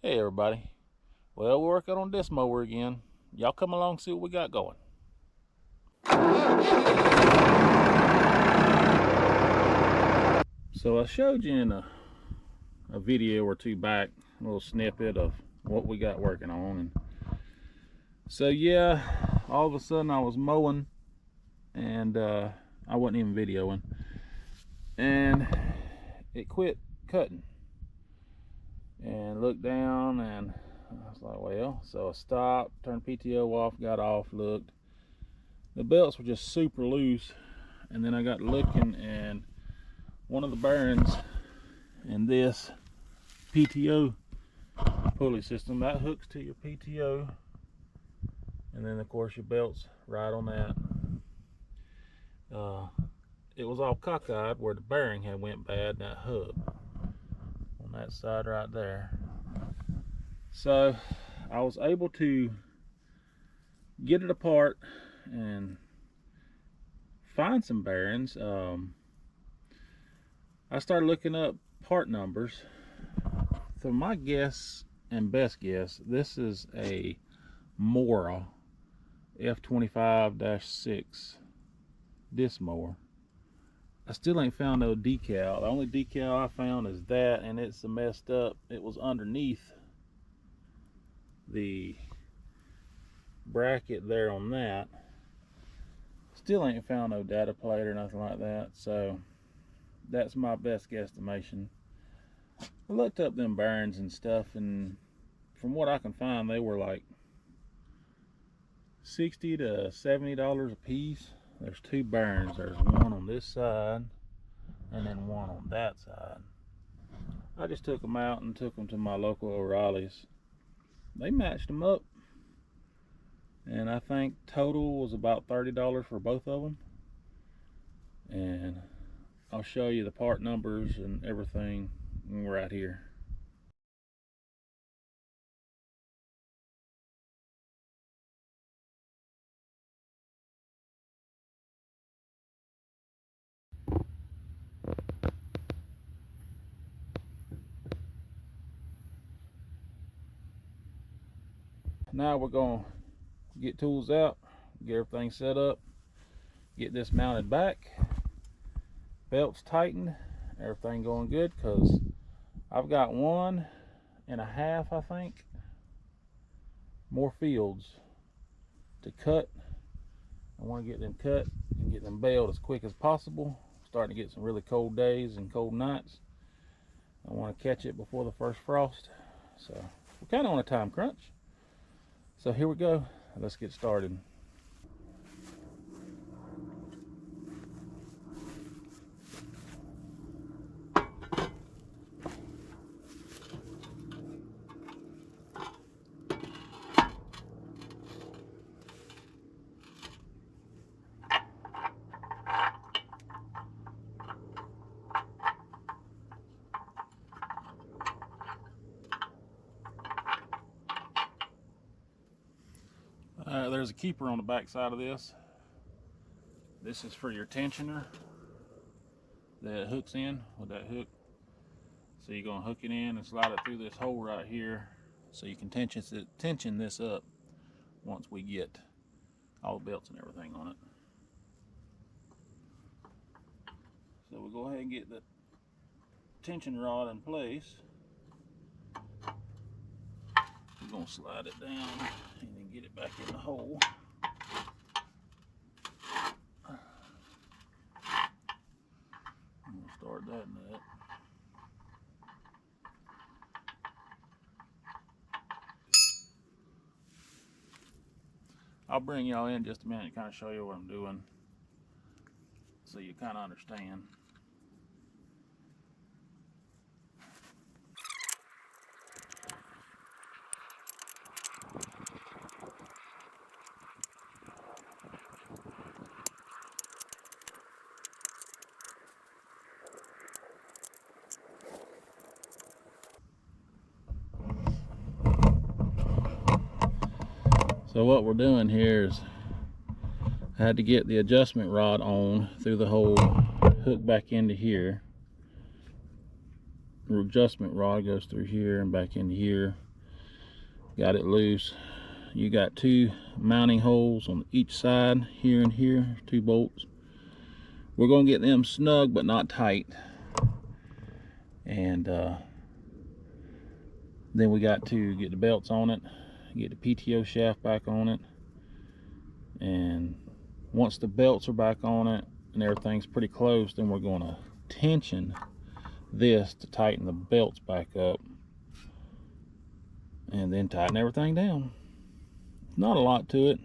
Hey everybody. Well, we're working on this mower again. Y'all come along, see what we got going. So I showed you in a video or two back, a little snippet of what we got working on. And so yeah, all of a sudden I was mowing and I wasn't even videoing. And it quit cutting. And looked down and I was like, well, so I stopped, turned PTO off, got off, looked. The belts were just super loose. And then I got looking, and one of the bearings in this PTO pulley system that hooks to your PTO, and then of course your belt's right on that. It was all cockeyed where the bearing had went bad, that hub on that side right there. So I was able to get it apart and find some bearings. I started looking up part numbers. So my guess and best guess, this is a mower F25-6 discmower. I still ain't found no decal. The only decal I found is that, and it's messed up. It was underneath the bracket there on that. Still ain't found no data plate or nothing like that. So that's my best guesstimation. I looked up them bearings and stuff, and from what I can find, they were like $60 to $70 a piece. There's two bearings. There's one on this side and then one on that side. I just took them out and took them to my local O'Reilly's. They matched them up, and I think total was about $30 for both of them. And I'll show you the part numbers and everything right here. Now we're going to get tools out, get everything set up, get this mounted back, belts tightened, everything going good, because I've got 1.5, I think, more fields to cut. I want to get them cut and get them baled as quick as possible. Starting to get some really cold days and cold nights. I want to catch it before the first frost. So we're kind of on a time crunch. So here we go. Let's get started. There's a keeper on the back side of this. This is for your tensioner that hooks in with that hook. So you're going to hook it in and slide it through this hole right here, so you can tension this up once we get all the belts and everything on it. So we'll go ahead and get the tension rod in place. We're going to slide it down and then get it back in the hole. I'm going to start that nut. I'll bring y'all in just a minute and kind of show you what I'm doing, so you kind of understand. So what we're doing here is I had to get the adjustment rod on through the hole, hook back into here. The adjustment rod goes through here and back into here. got it loose. You got 2 mounting holes on each side, here and here, 2 bolts. We're going to get them snug but not tight. And then we got to get the belts on it, get the PTO shaft back on it. And once the belts are back on it and everything's pretty close, then we're going to tension this to tighten the belts back up, and then tighten everything down. Not a lot to it,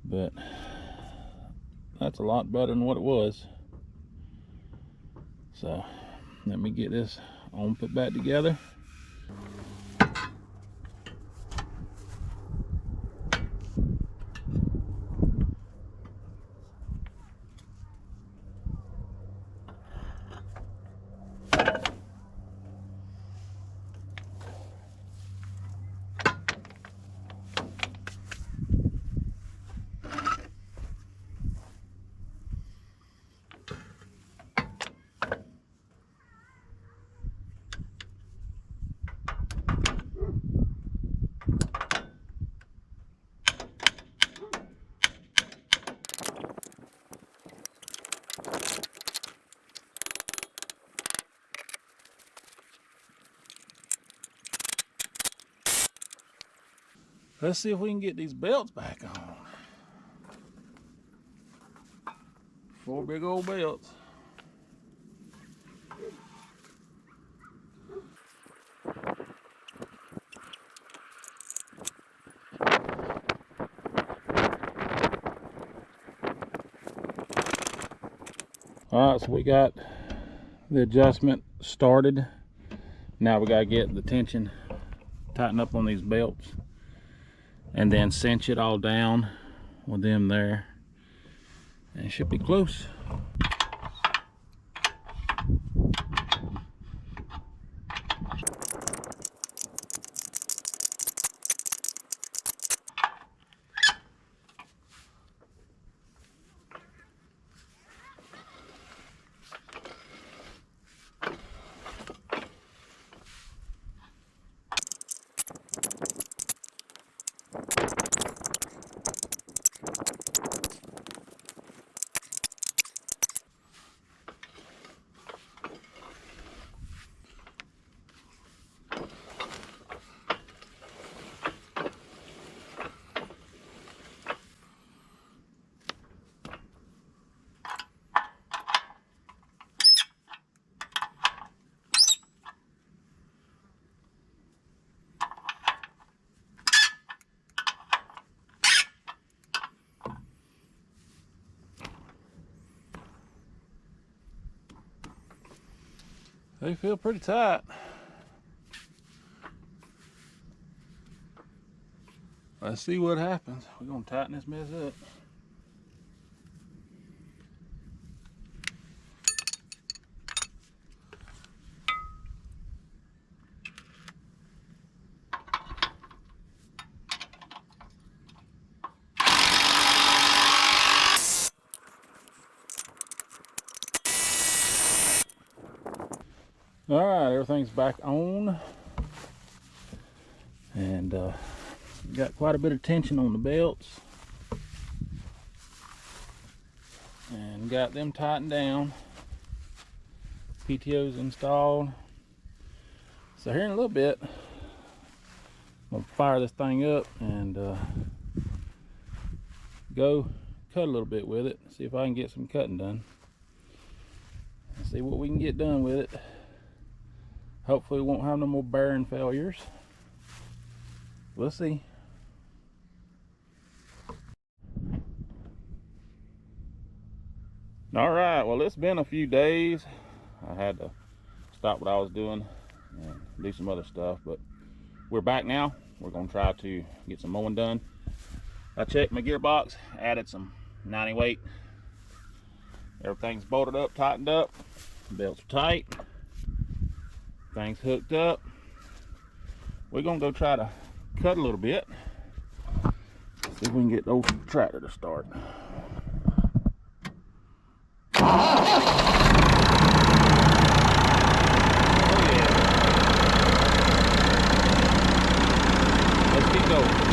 but that's a lot better than what it was. So let me get this on, put back together. Let's see if we can get these belts back on. 4 big old belts. All right, so we got the adjustment started. Now we gotta get the tension tightened up on these belts, and then cinch it all down with them there, and it should be close. They feel pretty tight. Let's see what happens. We're gonna tighten this mess up. All right, everything's back on, and got quite a bit of tension on the belts, and got them tightened down. PTO's installed. So here in a little bit, I'm gonna fire this thing up and go cut a little bit with it, see if I can get some cutting done, and see what we can get done with it. Hopefully we won't have no more bearing failures. We'll see. All right, well, it's been a few days. I had to stop what I was doing and do some other stuff, but we're back now. We're gonna try to get some mowing done. I checked my gearbox, added some 90 weight. Everything's bolted up, tightened up, belts are tight, things hooked up. We're gonna go try to cut a little bit, see if we can get the old tractor to start. let's keep going.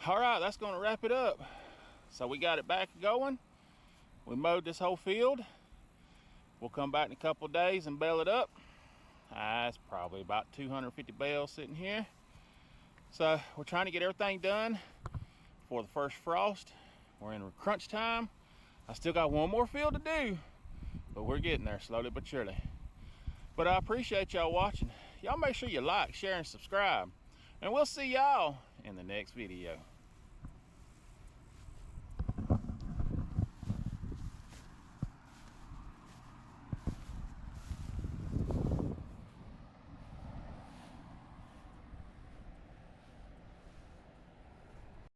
All right, that's going to wrap it up. So we got it back going. We mowed this whole field. We'll come back in a couple of days and bale it up. It's probably about 250 bales sitting here. So we're trying to get everything done for the first frost. We're in crunch time. I still got one more field to do, but we're getting there slowly but surely. But I appreciate y'all watching. Y'all make sure you like, share, and subscribe. And we'll see y'all in the next video.